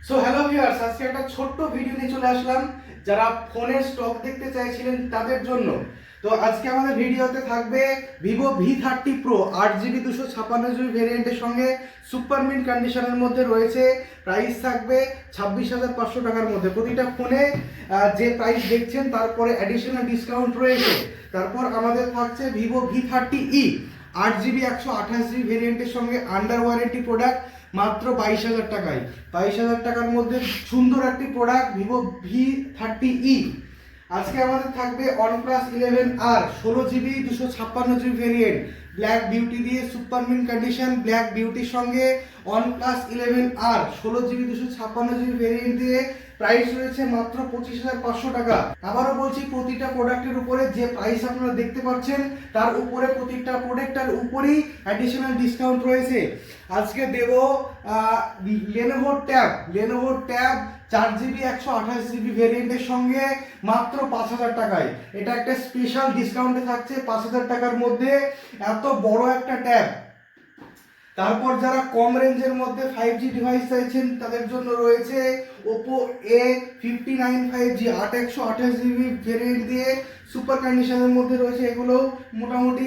So hello viewers, আজকে একটা ছোট্ট ভিডিও নিয়ে চলে আসলাম যারা ফোনের স্টক দেখতে চাইছিলেন তাদের জন্য। তো আজকে আমাদের ভিডিওতে থাকবে Vivo V30 Pro 8GB 256GB ভেরিয়েন্টের সঙ্গে সুপার মিন্ট কন্ডিশনের মধ্যে রয়েছে। প্রাইস থাকবে 26,500 টাকার মধ্যে। প্রতিটা ফোনে যে প্রাইস দেখছেন তারপরে অ্যাডিশনাল ডিসকাউন্ট রয়েছে। তারপর আমাদের থাকছে ভিভো V30e 8GB 128GB ভেরিয়েন্টের সঙ্গে আন্ডার ওয়ারেন্টি প্রোডাক্ট মাত্র 22,000 টাকায়। 22,000 টাকার মধ্যে সুন্দর একটি প্রোডাক্ট ভিভো V30e। আজকে আমাদের থাকবে OnePlus 11R 16GB 256GB variant black beauty দিয়ে সুপার মিন্ট কন্ডিশন। ব্ল্যাক বিউটির সঙ্গে OnePlus 11R 16GB 256GB variant দিয়ে প্রাইস রয়েছে মাত্র 25,500 টাকা। আবারও বলছি, প্রতিটা প্রোডাক্টের উপরে যে প্রাইস আপনারা দেখতে পাচ্ছেন তার উপরে প্রতিটা প্রোডাক্টের উপরেই অ্যাডিশনাল ডিসকাউন্ট রয়েছে। আজকে দেব Lenovo Tab 4GB 128GB ভেরিয়েন্টের সঙ্গে মাত্র 5,000 টাকায়। এটা একটা স্পেশাল ডিসকাউন্টে থাকছে 5,000 টাকার মধ্যে এত বড় একটা ট্যাব। তারপর যারা কম রেঞ্জের মধ্যে 5G ডিভাইস চাইছেন তাদের জন্য রয়েছে Oppo A59 5G 8/128GB variant দিয়ে সুপার কন্ডিশনের মধ্যে রয়েছে। এগুলো মোটামুটি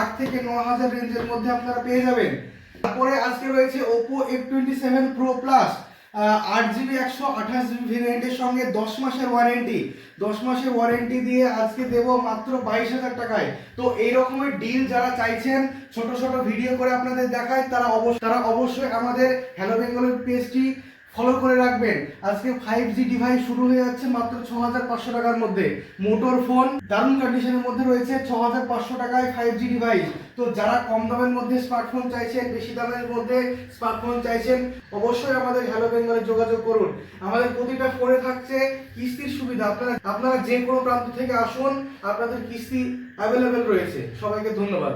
8 থেকে 9,000 রেঞ্জের মধ্যে আপনারা পেয়ে যাবেন। তারপরে আজকে রয়েছে Oppo F27 Pro Plus 8GB 128GB ভেরিয়েন্টের সঙ্গে 10 মাসের ওয়ারেন্টি দিয়ে আজকে দেব মাত্র 22,000 টাকায়। তো এই রকমের ডিল যারা চাইছেন ছোট ছোট ভিডিও করে আপনাদের দেখায় তারা অবশ্যই আমাদের হ্যালো বেঙ্গলের পেজটি ফলো করে রাখবেন। আজকে 5G ডিভাইস শুরু হয়ে যাচ্ছে মাত্র 6,500 টাকার মধ্যে। মোটর ফোন দারুণ কন্ডিশনের মধ্যে রয়েছে 6,500 টাকায় 5G ডিভাইস। তো যারা কম দামের মধ্যে স্মার্টফোন চাইছেন, বেশি দামের মধ্যে স্মার্টফোন চাইছেন, অবশ্যই আমাদের হ্যালো বেঙ্গলে যোগাযোগ করুন। আমাদের প্রতিটা ফোনে থাকছে কিস্তির সুবিধা। আপনারা যে কোনো প্রান্ত থেকে আসুন, আপনাদের কিস্তি অ্যাভেলেবেল রয়েছে। সবাইকে ধন্যবাদ।